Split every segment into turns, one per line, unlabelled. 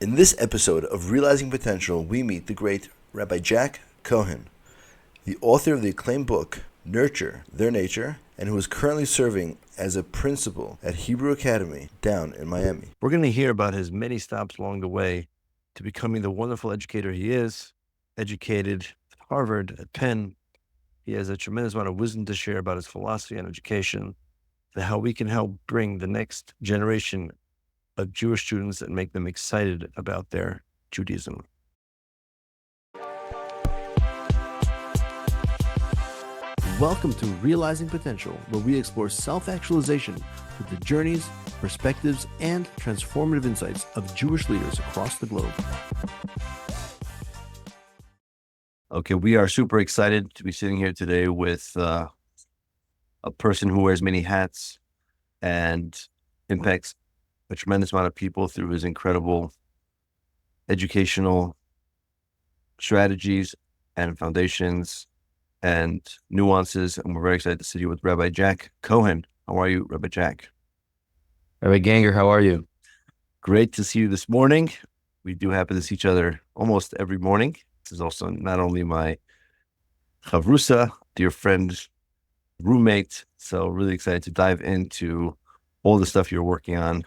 In this episode of Realizing Potential, we meet the great Rabbi Jack Cohen, the author of the acclaimed book, Nurture Their Nature, and who is currently serving as a principal at Hebrew Academy down in Miami.
We're going to hear about his many stops along the way to becoming the wonderful educator he is, educated at Harvard, at Penn. He has a tremendous amount of wisdom to share about his philosophy on education, and how we can help bring the next generation of Jewish students and make them excited about their Judaism.
Welcome to Realizing Potential, where we explore self-actualization through the journeys, perspectives, and transformative insights of Jewish leaders across the globe.
Okay, we are super excited to be sitting here today with a person who wears many hats and impacts a tremendous amount of people through his incredible educational strategies and foundations and nuances. And we're very excited to sit here with Rabbi Jack Cohen. How are you, Rabbi Jack?
Rabbi Ganger, how are you?
Great to see you this morning. We do happen to see each other almost every morning. This is also not only my chavrusa, dear friend, roommate. So really excited to dive into all the stuff you're working on.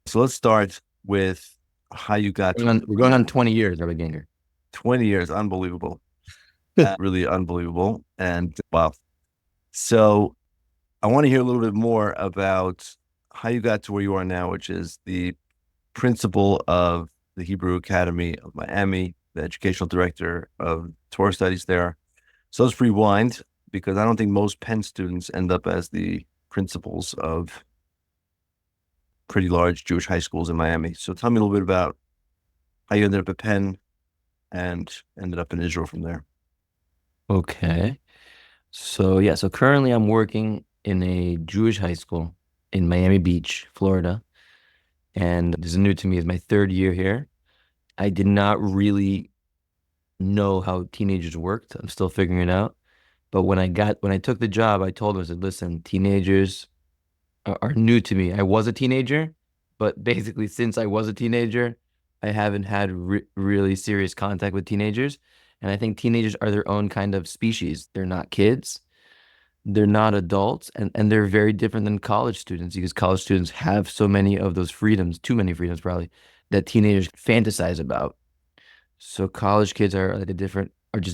So let's start with how you got
We're going on 20 years, Rabbi Ganger.
20 years. Unbelievable. Really unbelievable. And wow. So I want to hear a little bit more about how you got to where you are now, which is the principal of the Hebrew Academy of Miami, the educational director of Torah studies there. So let's rewind, because I don't think most Penn students end up as the principals of pretty large Jewish high schools in Miami. So tell me a little bit about how you ended up at Penn and ended up in Israel from there.
Okay. So currently I'm working in a Jewish high school in Miami Beach, Florida. And this is new to me. It's my third year here. I did not really know how teenagers worked. I'm still figuring it out. But when I took the job, I told them, I said, listen, teenagers are new to me. I was a teenager, but basically since I was a teenager, I haven't had really serious contact with teenagers. And I think teenagers are their own kind of species. They're not kids, they're not adults, and they're very different than college students, because college students have so many of those freedoms, too many freedoms probably, that teenagers fantasize about. So college kids are just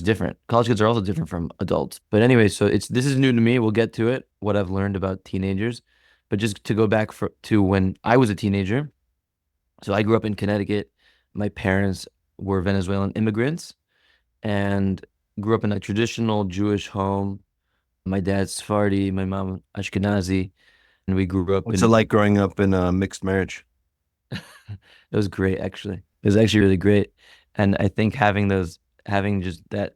different. College kids are also different from adults. But anyway, so this is new to me. We'll get to it, what I've learned about teenagers. But just to go back to when I was a teenager. So I grew up in Connecticut. My parents were Venezuelan immigrants and grew up in a traditional Jewish home. My dad's Sephardi, my mom Ashkenazi, and we grew up
What's it like growing up in a mixed marriage?
It was great, actually. It was actually really great. And I think having just that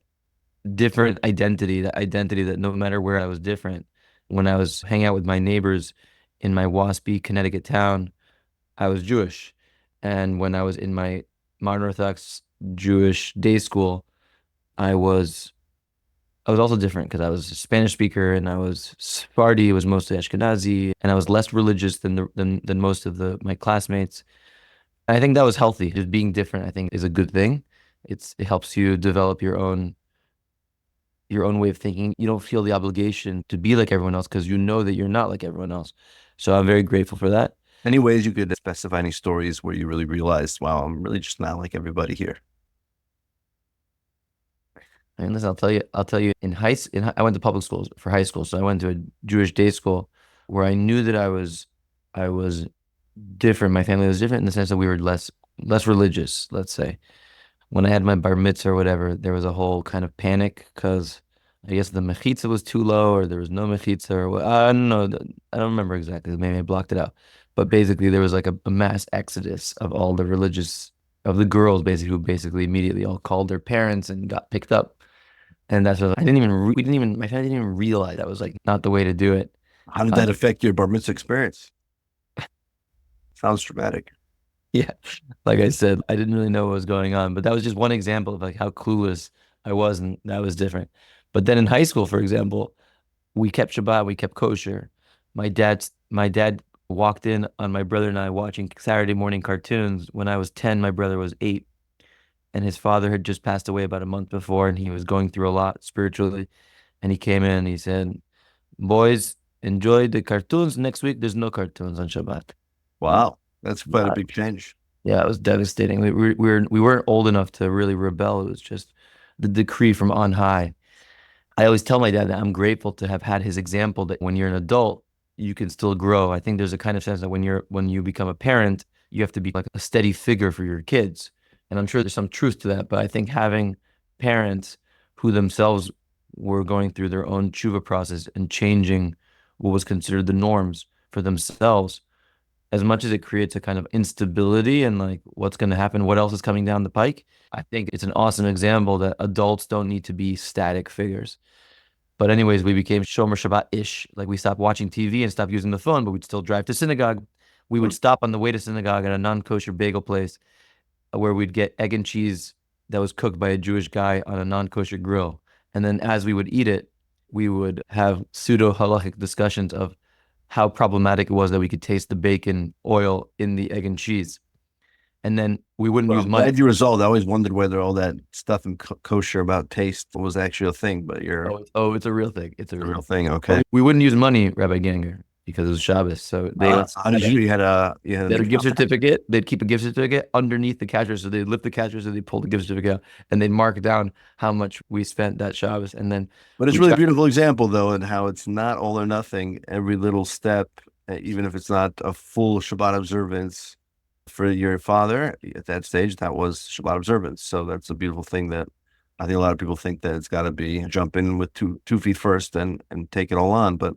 different identity, that no matter where I was different, when I was hanging out with my neighbors in my waspy Connecticut town, I was Jewish. And when I was in my modern Orthodox Jewish day school, I was also different, because I was a Spanish speaker and I was Sephardi, was mostly Ashkenazi, and I was less religious than most of my classmates. And I think that was healthy. Just being different, I think, is a good thing. It helps you develop your own way of thinking. You don't feel the obligation to be like everyone else, because you know that you're not like everyone else. So I'm very grateful for that.
Any ways you could specify any stories where you really realized, wow, I'm really just not like everybody here?
And listen, I'll tell you, I went to public schools for high school. So I went to a Jewish day school where I knew that I was different. My family was different in the sense that we were less religious, let's say. When I had my bar mitzvah or whatever, there was a whole kind of panic, because I guess the mechitza was too low, or there was no mechitza, or what. I don't know. I don't remember exactly. Maybe I blocked it out. But basically, there was like a mass exodus of all the girls, basically, who basically immediately all called their parents and got picked up. And that's what my family didn't even realize that was like not the way to do it.
How did that affect your bar mitzvah experience? Sounds dramatic.
Yeah, like I said, I didn't really know what was going on, but that was just one example of like how clueless I was, and that was different. But then in high school, for example, we kept Shabbat, we kept kosher. My dad walked in on my brother and I watching Saturday morning cartoons. When I was 10, my brother was 8, and his father had just passed away about a month before, and he was going through a lot spiritually. And he came in and he said, "Boys, enjoy the cartoons. Next week, there's no cartoons on Shabbat."
Wow, that's quite a
Yeah,
big change.
yeah, it was devastating. We weren't old enough to really rebel. It was just the decree from on high. I always tell my dad that I'm grateful to have had his example that when you're an adult, you can still grow. I think there's a kind of sense that when you become a parent, you have to be like a steady figure for your kids. And I'm sure there's some truth to that, but I think having parents who themselves were going through their own tshuva process and changing what was considered the norms for themselves, as much as it creates a kind of instability and like what's going to happen, what else is coming down the pike, I think it's an awesome example that adults don't need to be static figures. But anyways, we became Shomer Shabbat-ish. Like we stopped watching TV and stopped using the phone, but we'd still drive to synagogue. We would stop on the way to synagogue at a non-kosher bagel place where we'd get egg and cheese that was cooked by a Jewish guy on a non-kosher grill. And then as we would eat it, we would have pseudo halachic discussions of how problematic it was that we could taste the bacon oil in the egg and cheese. And then we wouldn't
Well,
use
I'm
money.
glad you resolved. I always wondered whether all that stuff in kosher about taste was actually a thing, but
It's a real thing. It's a
a
real
real
thing.
thing. Okay.
We wouldn't use money, Rabbi Ganger, because it was Shabbos. So they
You had
they had a gift certificate. They'd keep a gift certificate underneath the cash register. So they'd lift the cash register, they'd pull the gift certificate out, and they'd mark down how much we spent that Shabbos. And then
But it's
we
really a
try-
beautiful example, though, and how it's not all or nothing. Every little step, even if it's not a full Shabbat observance for your father at that stage, that was Shabbat observance. So that's a beautiful thing that I think a lot of people think that it's got to be jump in with two feet first and take it all on. But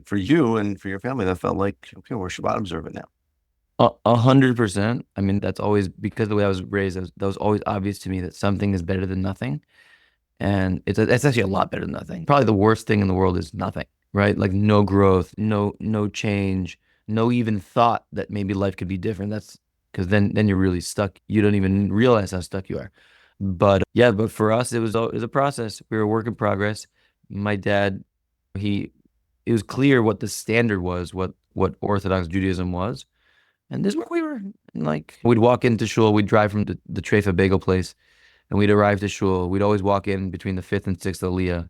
for you and for your family, that felt like, okay, we're Shabbat observant now.
100%. I mean, that's always because of the way I was raised. That was always obvious to me that something is better than nothing. And it's actually a lot better than nothing. Probably the worst thing in the world is nothing, right? Like no growth, no change, no even thought that maybe life could be different. That's because then you're really stuck. You don't even realize how stuck you are. But yeah, but for us, it was a process. We were a work in progress. My dad, he it was clear what the standard was, what Orthodox Judaism was, and this is where we were. And like we'd walk into shul, we'd drive from the Treifa bagel place, and we'd arrive to shul. We'd always walk in between the fifth and sixth aliyah,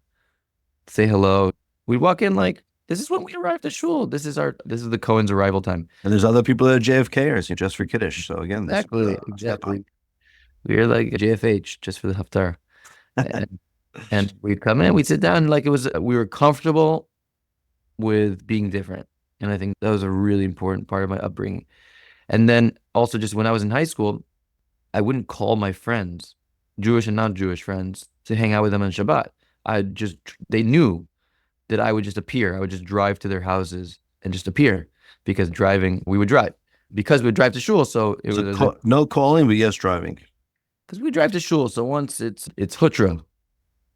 say hello. We'd walk in like, this is when we arrived at shul. This is the Cohen's arrival time.
And there's other people that are JFKers just for Kiddush. So again,
Exactly. We were like JFH just for the Haftarah. And we'd come in, we'd sit down like we were comfortable with being different. And I think that was a really important part of my upbringing. And then also just when I was in high school, I wouldn't call my friends, Jewish and non-Jewish friends, to hang out with them on Shabbat. They knew that I would just appear. I would just drive to their houses and just appear because we would drive. Because we would drive to shul, so it was
no calling, but yes, driving.
Because we drive to shul, so once it's hutra.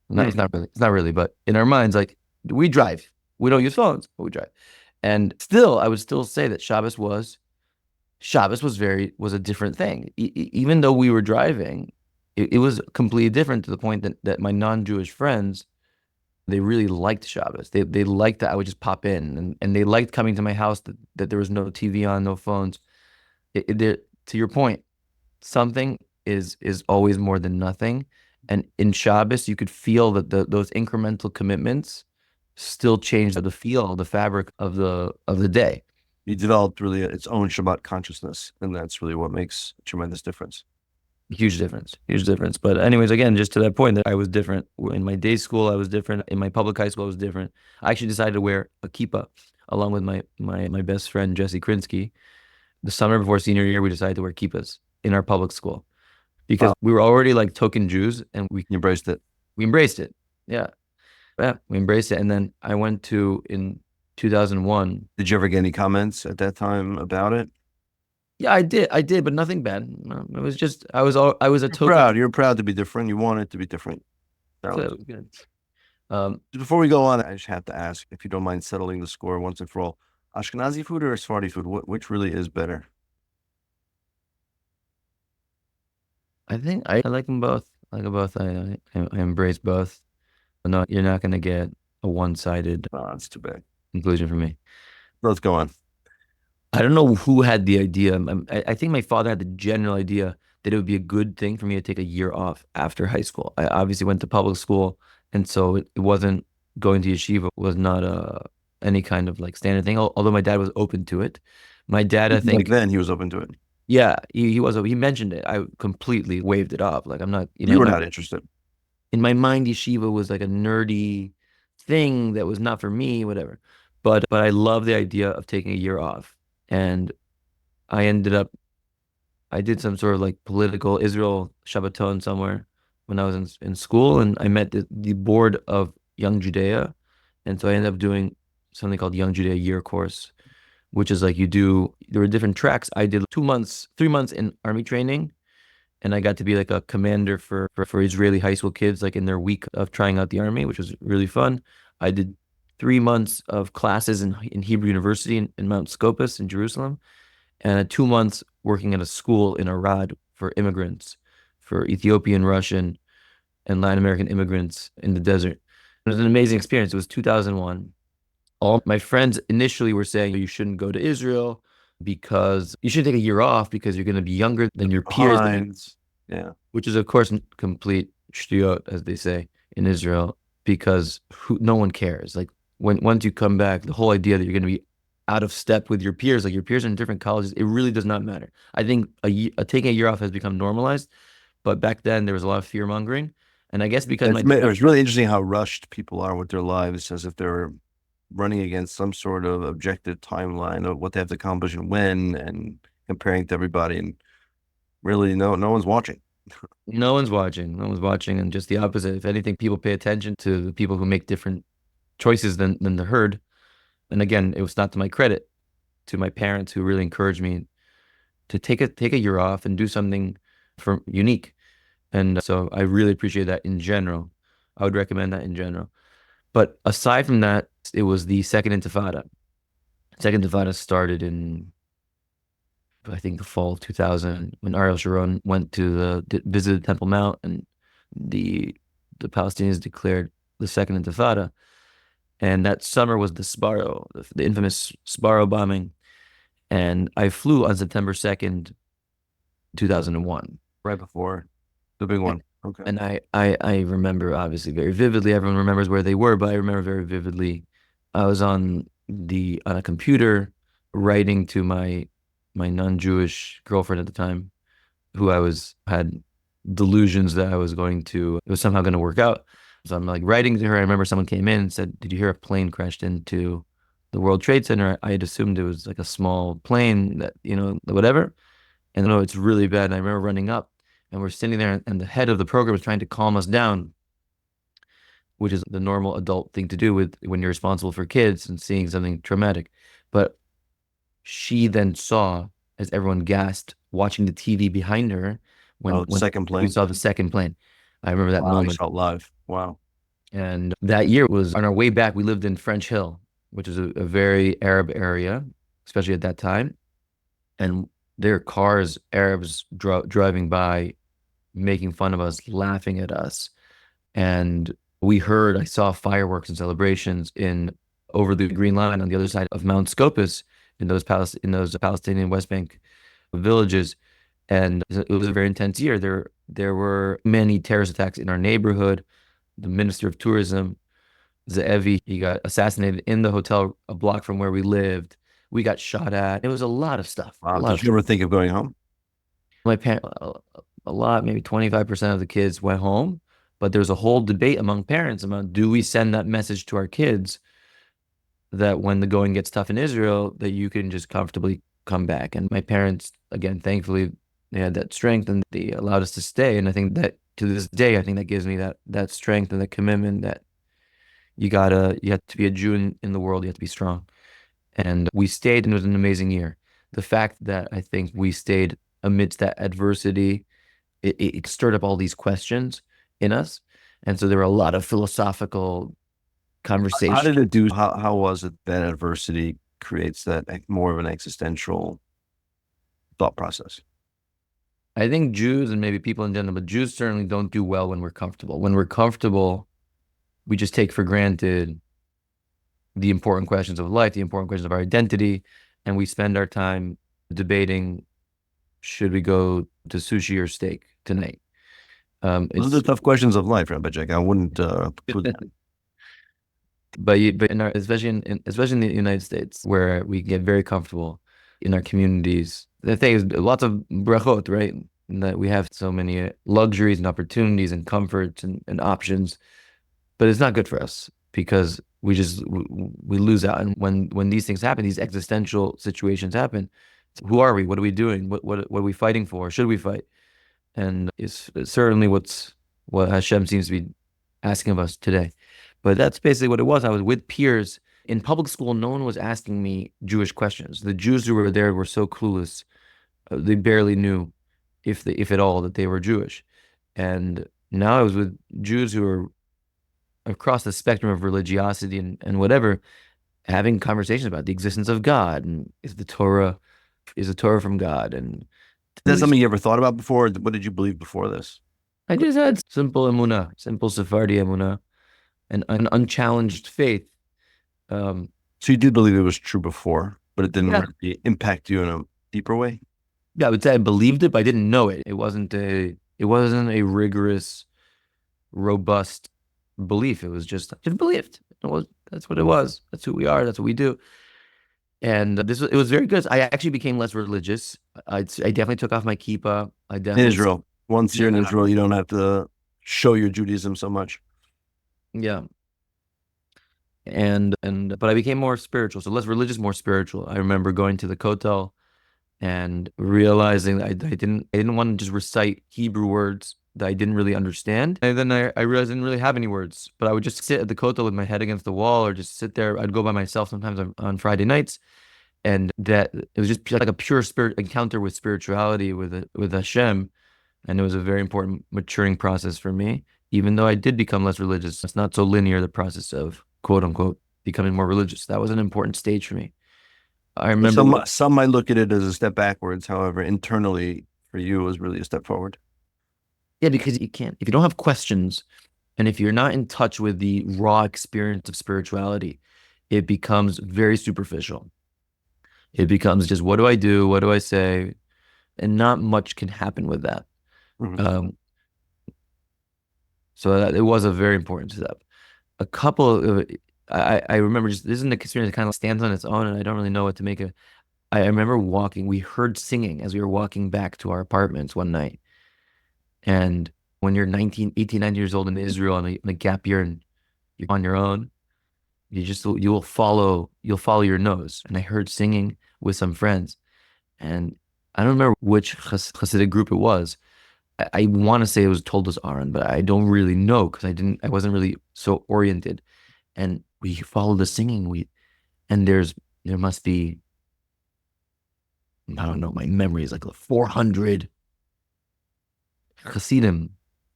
No, it's not really, but in our minds, like we drive. We don't use phones, but we drive. And still, I would still say that Shabbos was a different thing. Even though we were driving, it was completely different to the point that my non-Jewish friends, they really liked Shabbos. They liked that I would just pop in, and they liked coming to my house that there was no TV on, no phones. To your point, something is always more than nothing. And in Shabbos, you could feel that those incremental commitments still change the fabric of the day.
You developed really its own Shabbat consciousness, and that's really what makes a tremendous difference.
Huge difference. But anyways, again, just to that point that I was different. In my day school, I was different. In my public high school, I was different. I actually decided to wear a kippah along with my best friend, Jesse Krinsky. The summer before senior year, we decided to wear kippahs in our public school because we were already like token Jews and we
embraced it.
We embraced it. Yeah, we embraced it. And then I went in 2001.
Did you ever get any comments at that time about it?
Yeah, I did, but nothing bad. It was just I was a token.
You're proud to be different. You want it to be different.
So it was good.
Before we go on, I just have to ask if you don't mind settling the score once and for all. Ashkenazi food or Sephardi food? Which really is better?
I think I like them both. I like them both. I embrace both. But no, you're not going to get a one-sided
Oh, that's too bad.
conclusion from me.
Let's go on.
I don't know who had the idea. I think my father had the general idea that it would be a good thing for me to take a year off after high school. I obviously went to public school, and so it wasn't going to yeshiva was not any kind of like standard thing. Although my dad was open to it. My dad, I
Like
think,
then he was open to it.
yeah, he was. He mentioned it. I completely waved it off. Like I'm not,
You were not interested.
in my mind, yeshiva was like a nerdy thing that was not for me, whatever. But I love the idea of taking a year off. And I ended up I did some sort of like political Israel Shabbaton somewhere when I was in school, and I met the board of Young Judea. And so I ended up doing something called Young Judea Year Course, which is like there were different tracks. I did 2 months, 3 months in army training, and I got to be like a commander for Israeli high school kids, like in their week of trying out the army, which was really fun. I did 3 months of classes in Hebrew University in Mount Scopus in Jerusalem, and 2 months working at a school in Arad for immigrants, for Ethiopian, Russian, and Latin American immigrants in the desert. It was an amazing experience. It was 2001. All my friends initially were saying you shouldn't go to Israel because you should take a year off because you're going to be younger than your peers,
Yeah.
which is of course complete shtuyot, as they say in Israel, because no one cares. Like once you come back, the whole idea that you're going to be out of step with your peers, like your peers in different colleges, it really does not matter. I think taking a year off has become normalized, but back then there was a lot of fear mongering, and I guess because
It was really interesting how rushed people are with their lives, as if they're running against some sort of objective timeline of what they have to accomplish and when, and comparing to everybody, and really no one's watching.
no one's watching, and just the opposite. If anything, people pay attention to the people who make different choices than the herd. And again, it was not to my credit, to my parents who really encouraged me to take a year off and do something for unique. And so I really appreciate that in general. I would recommend that in general. But aside from that, it was the second Intifada. Second Intifada started in, I think, the fall of 2000, when Ariel Sharon went to visited Temple Mount, and the Palestinians declared the second Intifada. And that summer was the Sbarro, the infamous Sbarro bombing. And I flew on September 2nd, 2001.
Right before the big one. Okay.
And I remember obviously very vividly. Everyone remembers where they were, but I remember very vividly. I was on a computer writing to my non-Jewish girlfriend at the time, who had delusions that it was somehow going to work out. So I'm like writing to her. I remember someone came in and said, "Did you hear a plane crashed into the World Trade Center?" I had assumed it was like a small plane that, whatever. And no, it's really bad. And I remember running up, and we're sitting there, and the head of the program was trying to calm us down, which is the normal adult thing to do when you're responsible for kids and seeing something traumatic. But she then saw, as everyone gasped, watching the TV behind her, when
second plane.
we saw the second plane. I remember that moment.
You felt live. Wow.
And that year was on our way back. We lived in French Hill, which is a very Arab area, especially at that time. And there are cars, Arabs driving by, making fun of us, laughing at us. And I saw fireworks and celebrations over the Green Line on the other side of Mount Scopus in those Palestinian West Bank villages. And it was a very intense year. There were many terrorist attacks in our neighborhood. The Minister of Tourism, Ze'evi, he got assassinated in the hotel a block from where we lived. We got shot at. It was a lot of stuff.
Wow. Did you ever think of going home?
My parents, a lot, maybe 25% of the kids went home, but there's a whole debate among parents about, do we send that message to our kids that when the going gets tough in Israel, that you can just comfortably come back? And my parents, again, thankfully, they had that strength and they allowed us to stay. And I think that to this day, I think that gives me that strength and that commitment that you have to be a Jew in the world. You have to be strong. And we stayed, and it was an amazing year. The fact that I think we stayed amidst that adversity, it stirred up all these questions in us. And so there were a lot of philosophical conversations.
How did it do? How was it that adversity creates that more of an existential thought process?
I think Jews, and maybe people in general, but Jews certainly don't do well when we're comfortable. When we're comfortable, we just take for granted the important questions of life, the important questions of our identity. and we spend our time debating, should we go to sushi or steak tonight?
Those are the tough questions of life, Rabbi Jack. I wouldn't put
but in our, especially in the United States, where we get very comfortable in our communities. The thing is, lots of brachot, right? And that we have so many luxuries and opportunities and comforts and options, but it's not good for us because we lose out. And when these things happen, these existential situations happen, who are we? What are we doing? What are we fighting for? Should we fight? And it's certainly what Hashem seems to be asking of us today. But that's basically what it was. I was with peers in public school. No one was asking me Jewish questions. The Jews who were there were so clueless; they barely knew, if at all, that they were Jewish. And now I was with Jews who were across the spectrum of religiosity and whatever, having conversations about the existence of God and is the Torah from God. And
Is that something you ever thought about before? What did you believe before this?
I just had simple emunah, simple Sephardi emunah, and an unchallenged faith.
So you did believe it was true before, but it didn't
Yeah.
really impact you in a deeper way?
Yeah, I would say I believed it, but I didn't know it. It wasn't a rigorous, robust belief. It was just I just believed. That's what it was. That's who we are. That's what we do. And it was very good. I actually became less religious. I definitely took off my kippah. I
In
definitely
Israel. Once you're in
Yeah.
Israel, you don't have to show your Judaism so much.
Yeah. But I became more spiritual, so less religious, more spiritual. I remember going to the Kotel and realizing that I didn't want to just recite Hebrew words that I didn't really understand. And then I realized I didn't really have any words, but I would just sit at the Kotel with my head against the wall or just sit there. I'd go by myself sometimes on Friday nights, and that it was just like a pure spirit encounter with spirituality with Hashem. And it was a very important maturing process for me, even though I did become less religious. It's not so linear, the process of quote unquote becoming more religious. That was an important stage for me. I remember
Some might look at it as a step backwards. However, internally for you, it was really a step forward.
Yeah, because you can't, if you don't have questions and if you're not in touch with the raw experience of spirituality, it becomes very superficial. It becomes just, what do I do? What do I say? And not much can happen with that.
Mhm.
So it was a very important step. A couple of, I remember just, this is an experience that kind of stands on its own and I don't really know what to make of. I remember we heard singing as we were walking back to our apartments one night. And when you're 18, 19 years old in Israel on a gap year and you're on your own, you'll follow your nose. And I heard singing with some friends, and I don't remember which Hasidic group it was. I want to say it was Toldos Aaron, but I don't really know because I wasn't really so oriented. And we followed the singing. And there must be, I don't know, my memory is like 400 Hasidim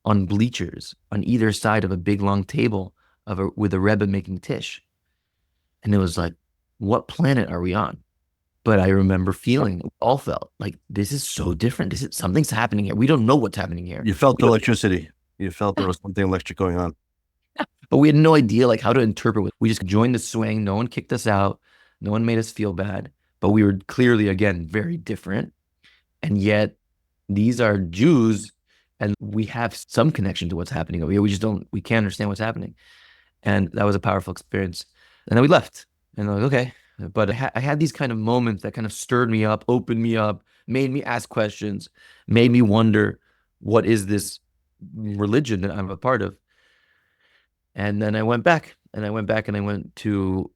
on bleachers on either side of a big long table with a Rebbe making tish. And it was like, what planet are we on? But I remember all felt like, this is so different. Something's happening here. We don't know what's happening here.
You felt the electricity. You felt there was something electric going on.
But we had no idea like how to interpret it. We just joined the swing. No one kicked us out. No one made us feel bad. But we were clearly, again, very different. And yet these are Jews and we have some connection to what's happening over here. We can't understand what's happening. And that was a powerful experience. And then we left. And I was okay. But I had these kind of moments that kind of stirred me up, opened me up, made me ask questions, made me wonder, what is this religion that I'm a part of? And then I went back and I went to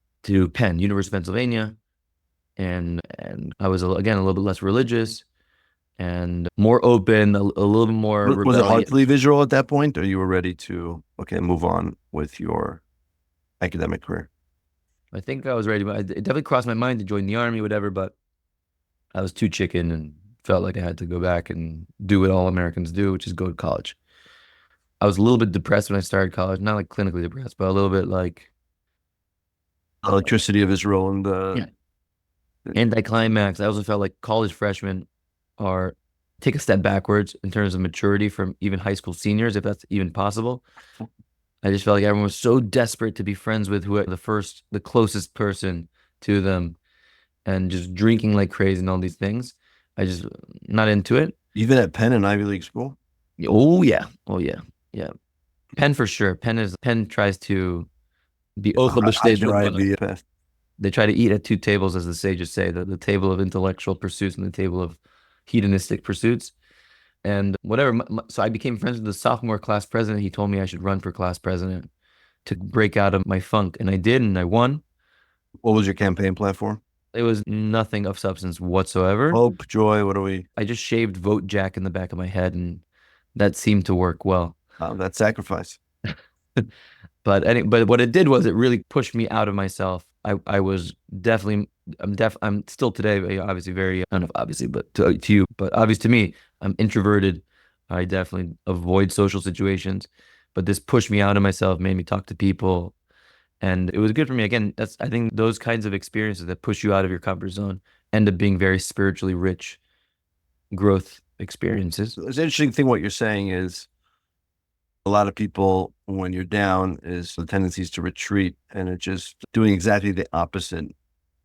Penn, University of Pennsylvania. And I was, again, a little bit less religious and more open, a little bit more
Was it hard
rebellious.
to leave Israel at that point, or you were ready to move on with your academic career?
I think I was ready, but it definitely crossed my mind to join the army, whatever, but I was too chicken and felt like I had to go back and do what all Americans do, which is go to college. I was a little bit depressed when I started college, not like clinically depressed, but a little bit like
Electricity of Israel and the
anticlimax. I also felt like college freshmen take a step backwards in terms of maturity from even high school seniors, if that's even possible. I just felt like everyone was so desperate to be friends with the closest person to them. and just drinking like crazy and all these things. I just not into it.
Even at Penn and Ivy League school?
Oh yeah. Oh yeah. Yeah. Penn for sure. Penn tries to be Ochel b'shtei zot. They try to eat at two tables, as the sages say, the table of intellectual pursuits and the table of hedonistic pursuits. And whatever. So I became friends with the sophomore class president. He told me I should run for class president to break out of my funk. And I did, and I won.
What was your campaign platform?
It was nothing of substance whatsoever.
Hope, joy, what are we?
I just shaved "Vote Jack" in the back of my head, and that seemed to work well.
That sacrifice.
But what it did was it really pushed me out of myself. I was definitely I'm still today obviously very, I don't know if obviously, but to you, but obvious to me, I'm introverted. I definitely avoid social situations, but this pushed me out of myself, made me talk to people, and it was good for me. Again, I think those kinds of experiences that push you out of your comfort zone end up being very spiritually rich growth experiences.
It's an interesting thing. What you're saying is a lot of people, when you're down, is the tendencies to retreat, and it just doing exactly the opposite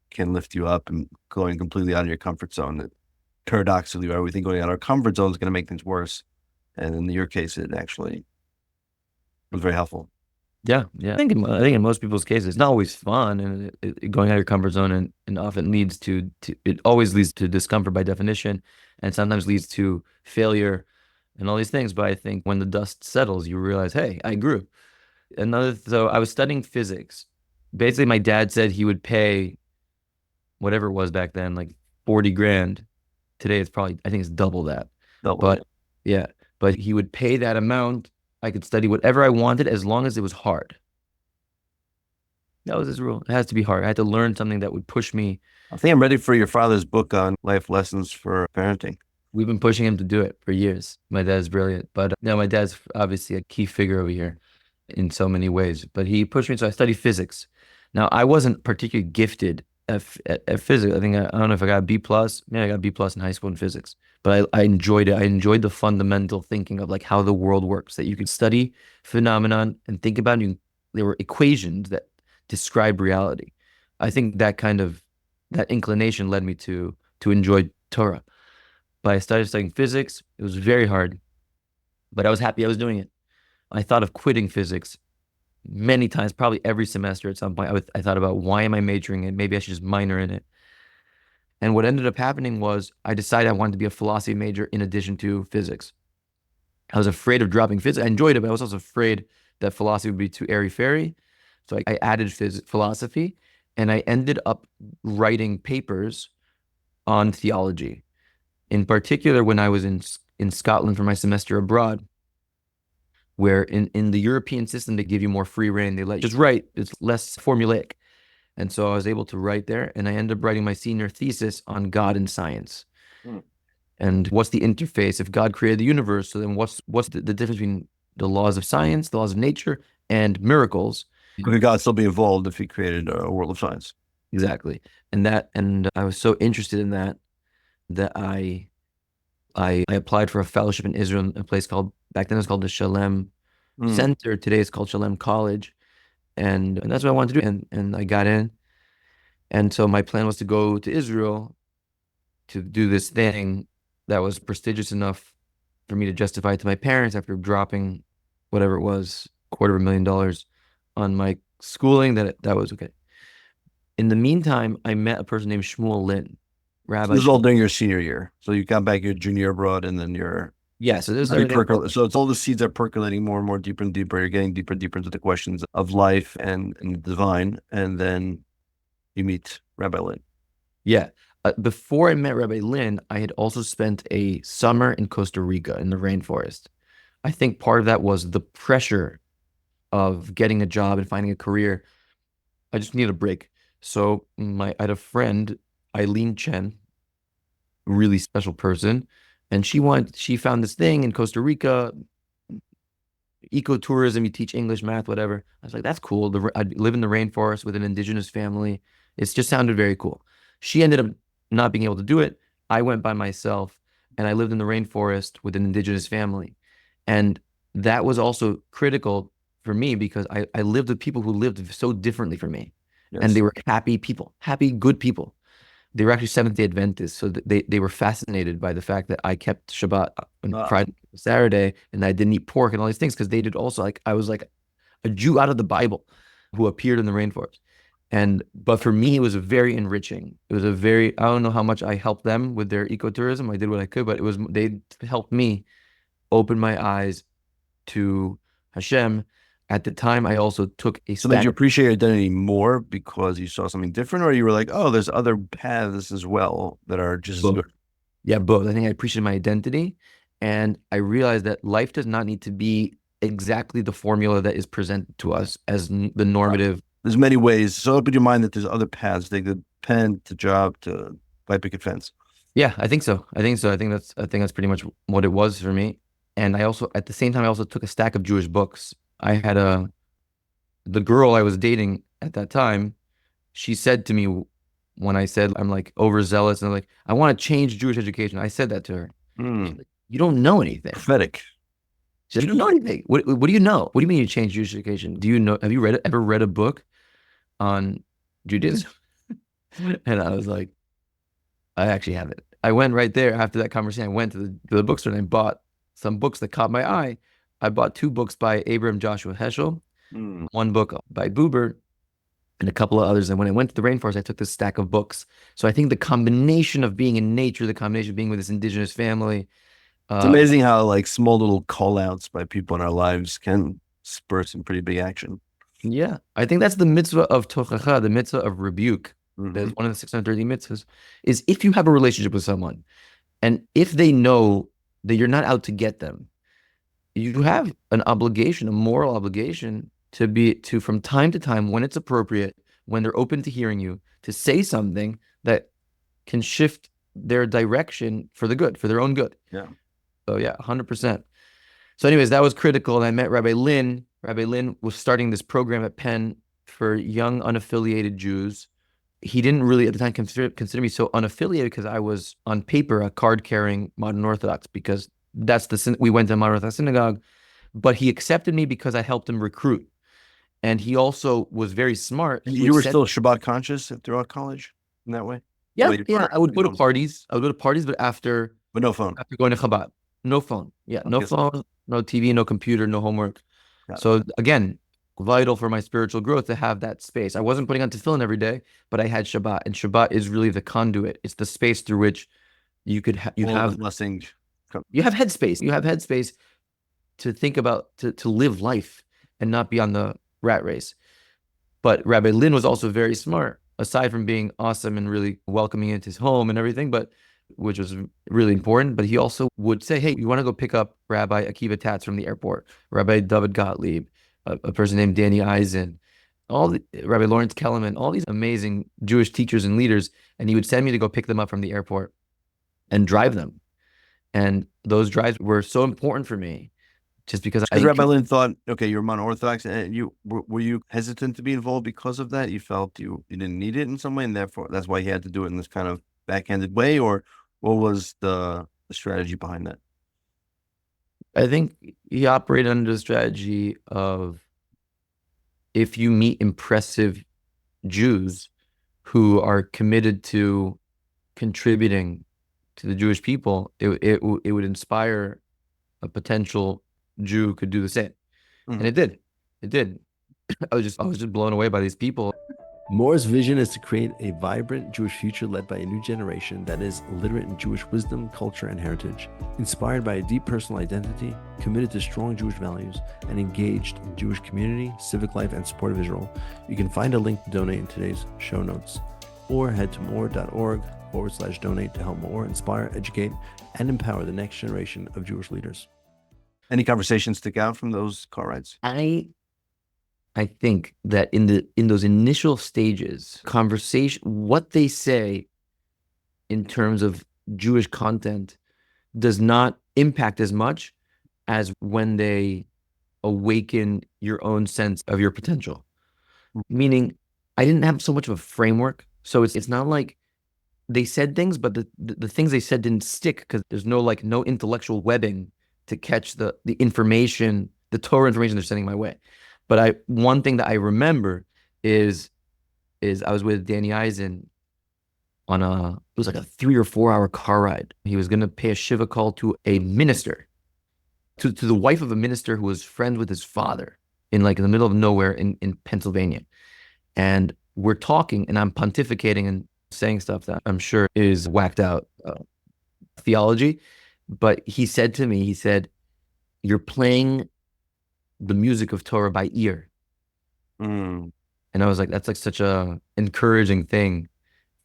can lift you up and going completely out of your comfort zone. That paradoxically, right, we think going out of our comfort zone is going to make things worse. And in your case, it actually was very helpful.
Yeah, yeah. I think in most people's cases, it's not always fun, and going out of your comfort zone and often leads to it always leads to discomfort by definition, and sometimes leads to failure and all these things. But I think when the dust settles, you realize, hey, I grew. So I was studying physics. Basically, my dad said he would pay whatever it was back then, like 40 grand. Today it's probably, I think it's double that. But yeah, but he would pay that amount. I could study whatever I wanted as long as it was hard. That was his rule. It has to be hard. I had to learn something that would push me.
I think I'm ready for your father's book on life lessons for parenting.
We've been pushing him to do it for years. My dad's brilliant, but no, my dad's obviously a key figure over here in so many ways, but he pushed me. So I studied physics. Now, I wasn't particularly gifted at physics. I think, I don't know if I got a B plus. Maybe I got a B plus in high school in physics, but I enjoyed it. I enjoyed the fundamental thinking of like how the world works, that you could study phenomenon and think about it. There were equations that describe reality. I think that inclination led me to enjoy Torah. But I started studying physics. It was very hard, but I was happy I was doing it. I thought of quitting physics many times, probably every semester at some point. I thought about, why am I majoring in it? Maybe I should just minor in it. And what ended up happening was I decided I wanted to be a philosophy major in addition to physics. I was afraid of dropping physics. I enjoyed it, but I was also afraid that philosophy would be too airy-fairy. So I added philosophy, and I ended up writing papers on theology. In particular, when I was in Scotland for my semester abroad, where in the European system, they give you more free reign. They let you just write. It's less formulaic. And so I was able to write there, and I ended up writing my senior thesis on God and science. And what's the interface? If God created the universe, so then what's the difference between the laws of science, the laws of nature, and miracles?
Could God still be involved if he created a world of science?
Exactly. And I was so interested in that I applied for a fellowship in Israel, a place back then it was called the Shalem Center. Today it's called Shalem College. And that's what I wanted to do. And I got in. And so my plan was to go to Israel to do this thing that was prestigious enough for me to justify it to my parents after dropping whatever it was, $250,000 on my schooling, that was okay. In the meantime, I met a person named Shmuel Lin. Rabbi.
So this is all during your senior year. So you got back your junior year abroad, and then
so
there's so it's all the seeds are percolating more and more, deeper and deeper. You're getting deeper and deeper into the questions of life and the divine, and then you meet Rabbi Lin.
Yeah. Before I met Rabbi Lin, I had also spent a summer in Costa Rica in the rainforest. I think part of that was the pressure of getting a job and finding a career. I just needed a break. So I had a friend, Eileen Chen, really special person, and she found this thing in Costa Rica, ecotourism. You teach English, math, whatever. I was like, that's cool. I'd live in the rainforest with an indigenous family. It just sounded very cool. She ended up not being able to do it. I went by myself, and I lived in the rainforest with an indigenous family, and that was also critical for me because I lived with people who lived so differently from me. Yes. And they were happy people, happy, good people. they were actually Seventh-day Adventists, so they were fascinated by the fact that I kept Shabbat on Friday, Saturday, and I didn't eat pork and all these things because they did also. Like I was like a Jew out of the Bible who appeared in the rainforest. But for me, it was very enriching. It was I don't know how much I helped them with their ecotourism. I did what I could, but they helped me open my eyes to Hashem. At the time, I also took a
So did you appreciate your identity more because you saw something different, or you were like, oh, there's other paths as well that are just
both. Yeah, both. I think I appreciated my identity, and I realized that life does not need to be exactly the formula that is presented to us as the normative.
There's many ways. So open your mind that there's other paths. Take the pen to job to fight picket fence.
Yeah, I think so. I think that's pretty much what it was for me. And I also, at the same time, I also took a stack of Jewish books. I had the girl I was dating at that time, she said to me when I said I'm like overzealous and I'm like, I want to change Jewish education. I said that to her. She's like, you don't know anything.
Prophetic.
She said, you don't know anything. What do you know? What do you mean you change Jewish education? Do you know, have you ever read a book on Judaism? And I was like, I actually haven't. I went right there after that conversation. I went to the bookstore and I bought some books that caught my eye. I bought 2 books by Abraham Joshua Heschel, 1 book by Buber, and a couple of others. And when I went to the rainforest, I took this stack of books. So I think the combination of being in nature, the combination of being with this indigenous family.
It's amazing how like small little call outs by people in our lives can spur some pretty big action.
Yeah. I think that's the mitzvah of tochacha, the mitzvah of rebuke. That's one of the 630 mitzvahs, is if you have a relationship with someone and if they know that you're not out to get them, you have an obligation, a moral obligation to from time to time, when it's appropriate, when they're open to hearing you, to say something that can shift their direction for the good, for their own good.
Yeah.
So yeah, 100%. So anyways, that was critical. And I met Rabbi Lynn. Rabbi Lynn was starting this program at Penn for young unaffiliated Jews. He didn't really at the time consider me so unaffiliated because I was on paper a card-carrying modern Orthodox, because we went to a modern Orthodox synagogue, but he accepted me because I helped him recruit. And he also was very smart.
You were still Shabbat conscious throughout college in that way?
Yeah, yeah. I would go to parties. But after
no phone.
After going to Chabad, no phone. Yeah, no phone, no TV, no computer, no homework. So again, vital for my spiritual growth to have that space. I wasn't putting on tefillin every day, but I had Shabbat, and Shabbat is really the conduit. It's the space through which you could you have
blessing.
You have headspace. You have headspace to think about, to live life and not be on the rat race. But Rabbi Lynn was also very smart, aside from being awesome and really welcoming into his home and everything, which was really important. But he also would say, hey, you want to go pick up Rabbi Akiva Tatz from the airport, Rabbi David Gottlieb, a person named Danny Eisen, Rabbi Lawrence Kellerman, all these amazing Jewish teachers and leaders. And he would send me to go pick them up from the airport and drive them. And those drives were so important for me, just because
Rabbi Lynn thought, okay, you're mono-Orthodox, and were you hesitant to be involved because of that? You felt you didn't need it in some way, and therefore that's why he had to do it in this kind of backhanded way, or what was the strategy behind that?
I think he operated under the strategy of, if you meet impressive Jews who are committed to contributing to the Jewish people, it would inspire a potential Jew who could do the same. And it did. I was just blown away by these people.
MEOR's vision is to create a vibrant Jewish future led by a new generation that is literate in Jewish wisdom, culture, and heritage, inspired by a deep personal identity, committed to strong Jewish values, and engaged in Jewish community, civic life, and support of Israel. You can find a link to donate in today's show notes, or head to MEOR.org/donate to help MEOR inspire, educate, and empower the next generation of Jewish leaders.
Any conversations stick out from those car rides?
I think that in those initial stages, conversation, what they say in terms of Jewish content does not impact as much as when they awaken your own sense of your potential. Meaning, I didn't have so much of a framework, so it's not like they said things, but the things they said didn't stick because there's no intellectual webbing to catch the information, the Torah information they're sending my way. But one thing that I remember is I was with Danny Eisen on it was like a 3 or 4 hour car ride. He was going to pay a Shiva call to a minister, to the wife of a minister who was friends with his father in the middle of nowhere in Pennsylvania. And we're talking and I'm pontificating and saying stuff that I'm sure is whacked out theology. But he said to me, he said, "You're playing the music of Torah by ear."
Mm.
And I was like, that's like such a encouraging thing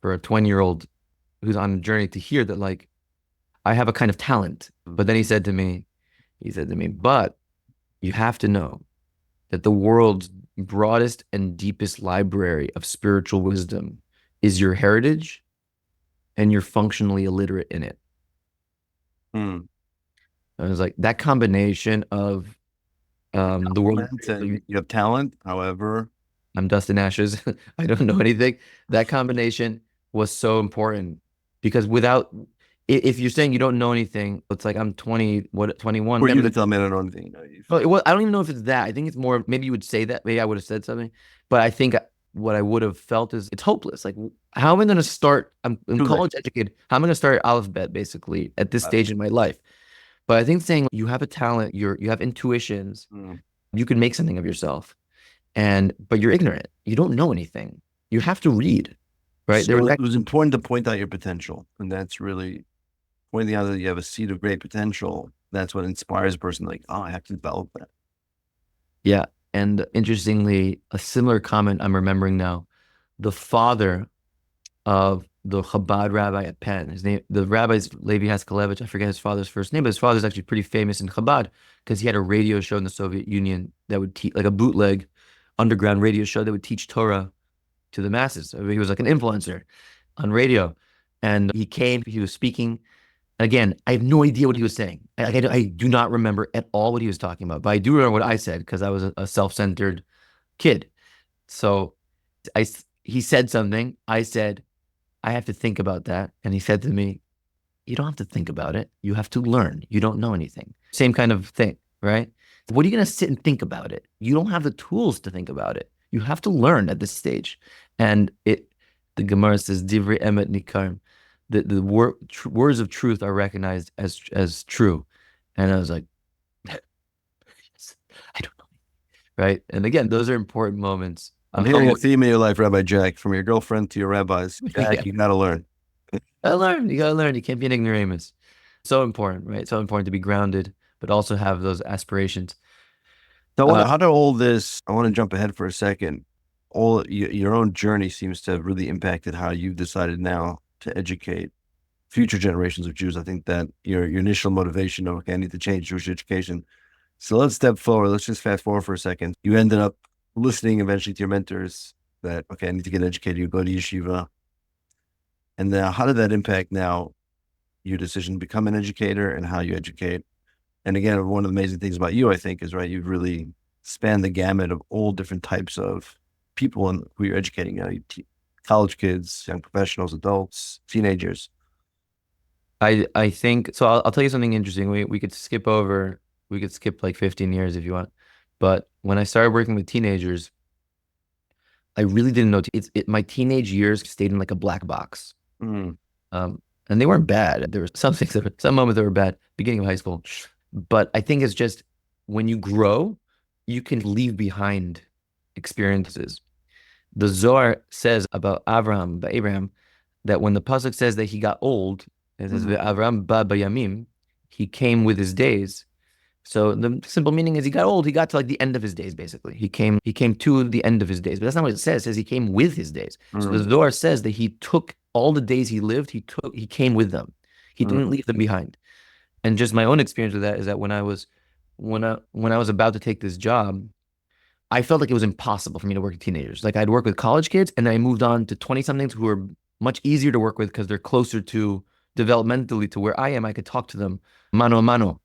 for a 20-year-old who's on a journey to hear that, like, I have a kind of talent. But then he said to me, but you have to know that the world's broadest and deepest library of spiritual wisdom is your heritage, and you're functionally illiterate in it.
Mm.
I was like, that combination of the world.
You have talent, however.
I'm dust and ashes. I don't know anything. That combination was so important because if you're saying you don't know anything, it's like I'm 21.
For you to tell me I don't know anything.
Well, I don't even know if it's that. I think it's more, maybe you would say that. Maybe I would have said something. But I think what I would have felt is it's hopeless. Like, how am I going to start? I'm college educated. How am I going to start alphabet basically at this stage in my life? But I think saying you have a talent, you have intuitions, you can make something of yourself. But you're ignorant. You don't know anything. You have to read, right?
So it was important to point out your potential. And that's really pointing out that you have a seed of great potential. That's what inspires a person, like, oh, I have to develop that.
Yeah. And interestingly, a similar comment I'm remembering now, the father of the Chabad rabbi at Penn, his name, the rabbi's Levi Haskelevich, I forget his father's first name, but his father's actually pretty famous in Chabad because he had a radio show in the Soviet Union that would teach, like a bootleg underground radio show that would teach Torah to the masses. I mean, he was like an influencer on radio. And he was speaking. Again, I have no idea what he was saying. I do not remember at all what he was talking about, but I do remember what I said because I was a self-centered kid. So he said something. I said, I have to think about that. And he said to me, you don't have to think about it. You have to learn. You don't know anything. Same kind of thing, right? What are you going to sit and think about it? You don't have the tools to think about it. You have to learn at this stage. And the Gemara says, Divrei emet nikarim. The words of truth are recognized as true. And I was like, I don't know. Right? And again, those are important moments.
I'm hearing a theme in your life, Rabbi Jack, from your girlfriend to your rabbis. Jack, you got to learn.
You got to learn. You can't be an ignoramus. So important, right? So important to be grounded, but also have those aspirations.
So how do all this, I want to jump ahead for a second. Your own journey seems to have really impacted how you've decided now to educate future generations of Jews. I think that your initial motivation of, okay, I need to change Jewish education. So let's step forward. Let's just fast forward for a second. You ended up listening eventually to your mentors that, okay, I need to get educated. You go to yeshiva. And now how did that impact now your decision to become an educator and how you educate? And again, one of the amazing things about you, I think, is, right, you've really spanned the gamut of all different types of people and who you're educating. You college kids, young professionals, adults, teenagers.
I think, so I'll tell you something interesting. We could skip like 15 years if you want. But when I started working with teenagers, I really didn't know. My teenage years stayed in like a black box. And they weren't bad. There were some moments that were bad, beginning of high school. But I think it's just when you grow, you can leave behind experiences. The Zohar says about Abraham, that when the pasuk says that he got old, it says Avraham ba bayamim, he came with his days. So the simple meaning is he got old. He got to like the end of his days, basically. He came to the end of his days, but that's not what it says. It says he came with his days. So the Zohar says that he took all the days he lived. He came with them. He didn't leave them behind. And just my own experience with that is that when I was about to take this job, I felt like it was impossible for me to work with teenagers. Like I'd work with college kids, and then I moved on to 20-somethings who were much easier to work with because they're closer to developmentally to where I am. I could talk to them mano a mano,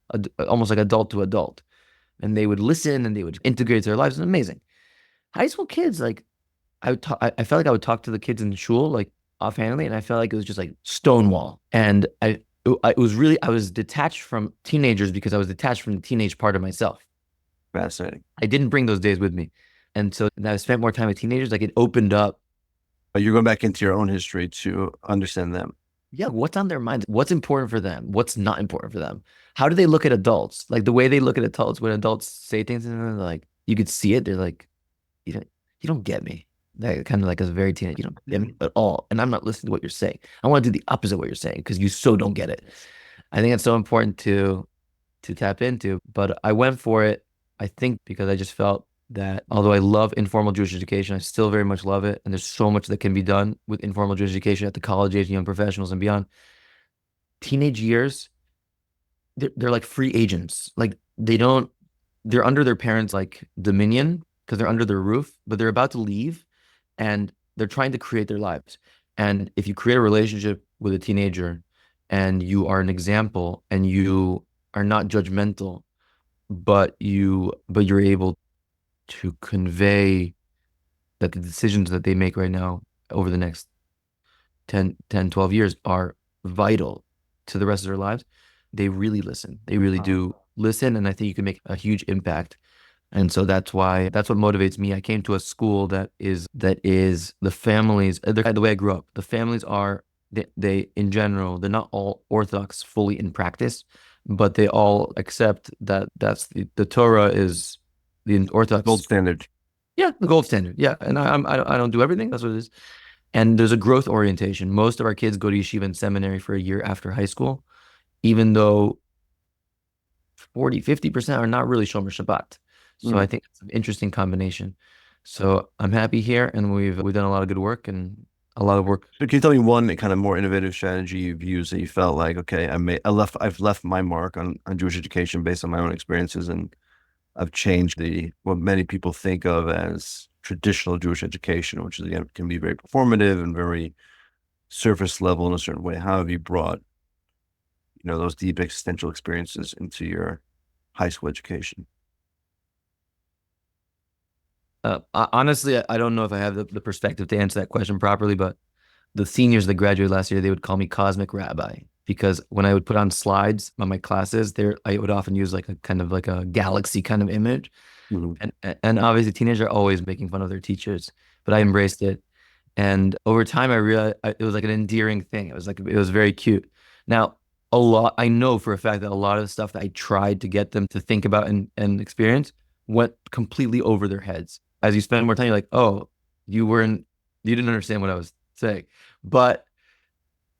almost like adult to adult, and they would listen and they would integrate their lives. It was amazing. High school kids, like I felt like I would talk to the kids in shul like offhandedly, and I felt like it was just like stonewall. And I was detached from teenagers because I was detached from the teenage part of myself.
Fascinating.
I didn't bring those days with me. And so I spent more time with teenagers. Like it opened up
You're going back into your own history to understand them.
Yeah, what's on their minds? What's important for them? What's not important for them? How do they look at adults? Like the way they look at adults, when adults say things, and they're like, you could see it. They're like, you don't get me. That kind of like as a very teenage, you don't get me at all. And I'm not listening to what you're saying. I want to do the opposite of what you're saying because you so don't get it. I think it's so important to tap into. But I went for it, I think, because I just felt that although I love informal Jewish education, I still very much love it. And there's so much that can be done with informal Jewish education at the college age, young professionals and beyond. Teenage years, they're like free agents. Like they're under their parents' like dominion because they're under their roof, but they're about to leave and they're trying to create their lives. And if you create a relationship with a teenager and you are an example and you are not judgmental, but you're able to convey that the decisions that they make right now over the next 12 years are vital to the rest of their lives, they really listen. They really do listen. And I think you can make a huge impact. And so that's what motivates me. I came to a school that is the families, the way I grew up, the families are, they in general, they're not all Orthodox fully in practice, but they all accept that that's the Torah is the Orthodox
Gold standard.
Yeah, the gold standard. Yeah, and I don't do everything. That's what it is. And there's a growth orientation. Most of our kids go to yeshiva and seminary for a year after high school, even though 50% are not really Shomer Shabbat. So I think it's an interesting combination. So I'm happy here, and we've done a lot of good work and a lot of work.
So can you tell me one kind of more innovative strategy you've used that you felt like, okay, I've left my mark on Jewish education based on my own experiences, and I've changed what many people think of as traditional Jewish education, which is, again, can be very performative and very surface level in a certain way. How have you brought, those deep existential experiences into your high school education?
Honestly, I don't know if I have the perspective to answer that question properly, but the seniors that graduated last year, they would call me Cosmic Rabbi, because when I would put on slides on my classes, I would often use like a kind of like a galaxy kind of image. And obviously teenagers are always making fun of their teachers, but I embraced it. And over time, I realized it was like an endearing thing. It was very cute. Now, I know for a fact that a lot of the stuff that I tried to get them to think about and experience went completely over their heads. As you spend more time, you're like, oh, you didn't understand what I was saying. But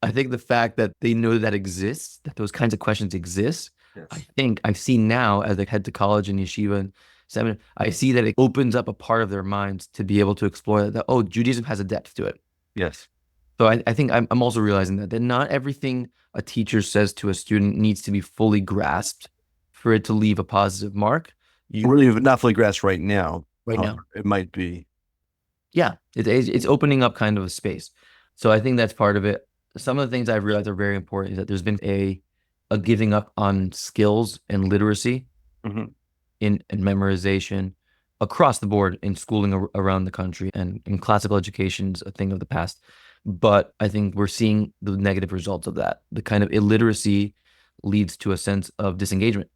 I think the fact that they know that exists, that those kinds of questions exist, yes. I think I've seen now as I head to college and yeshiva and seminary, I see that it opens up a part of their minds to be able to explore that, oh, Judaism has a depth to it.
Yes. So
I think I'm also realizing that not everything a teacher says to a student needs to be fully grasped for it to leave a positive mark.
Really not fully grasped right now.
Right now.
It might be.
Yeah, it's opening up kind of a space. So I think that's part of it. Some of the things I've realized are very important is that there's been a giving up on skills and literacy in memorization across the board in schooling around the country, and in classical education is a thing of the past. But I think we're seeing the negative results of that. The kind of illiteracy leads to a sense of disengagement.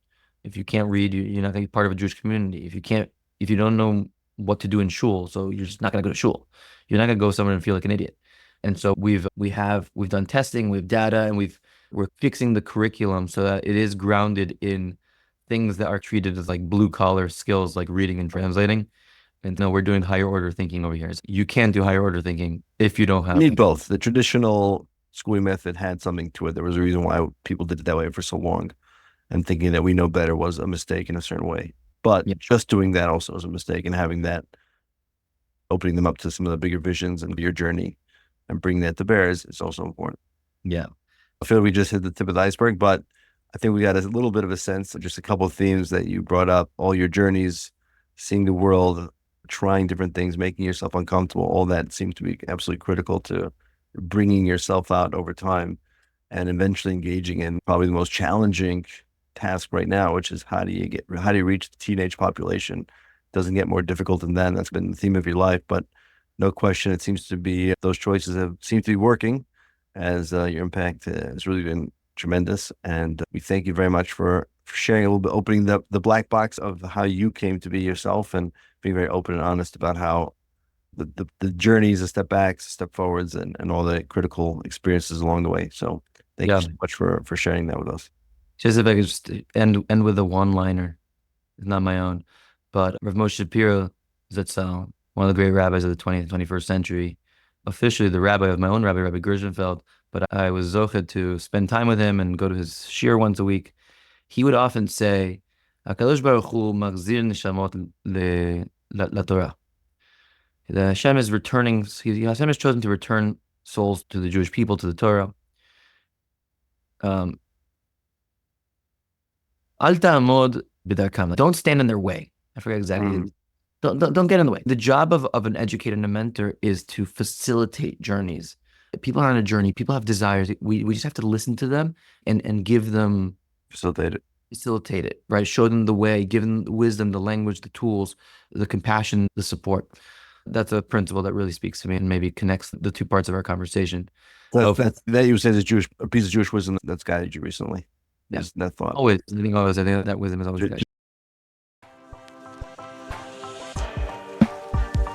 If you can't read, you're not going to be part of a Jewish community. If you don't know what to do in shul, so you're just not going to go to shul. You're not going to go somewhere and feel like an idiot. And so we've done testing, we have data, and we're fixing the curriculum so that it is grounded in things that are treated as like blue collar skills, like reading and translating. And no, we're doing higher order thinking over here. So you can't do higher order thinking if you don't have.
You need both. The traditional schooling method had something to it. There was a reason why people did it that way for so long, and thinking that we know better was a mistake in a certain way. But just doing that also is a mistake, and having that, opening them up to some of the bigger visions and your journey and bringing that to bear is also important.
Yeah.
I feel we just hit the tip of the iceberg, but I think we got a little bit of a sense of just a couple of themes that you brought up, all your journeys, seeing the world, trying different things, making yourself uncomfortable. All that seems to be absolutely critical to bringing yourself out over time and eventually engaging in probably the most challenging task right now, which is how do you reach the teenage population? Doesn't get more difficult than that. That's been the theme of your life, but no question, it seems to be those choices seem to be working, as your impact has really been tremendous. And we thank you very much for sharing a little bit, opening the black box of how you came to be yourself, and being very open and honest about how the journeys, the step backs, the step forwards, and all the critical experiences along the way. So thank you so much for sharing that with us.
Just if I could just end with a one-liner. It's not my own, but Rav Moshe Shapiro Zatzal, one of the great rabbis of the 20th and 21st century, officially the rabbi of my own rabbi, Rabbi Gershenfeld, but I was zoched to spend time with him and go to his shir once a week. He would often say, HaKadosh Baruch Hu machzir neshamot la Torah. The Hashem is returning, Hashem has chosen to return souls to the Jewish people, to the Torah. Al ta'amod b'darkam. Don't stand in their way. I forget exactly. Don't get in the way. The job of an educator and a mentor is to facilitate journeys. People are on a journey. People have desires. We just have to listen to them and give them, facilitate it, right? Show them the way, give them the wisdom, the language, the tools, the compassion, the support. That's a principle that really speaks to me and maybe connects the two parts of our conversation.
That you said is a piece of Jewish wisdom that's guided you recently.
Yeah.
That thought.
Always. I think that wisdom is always guided.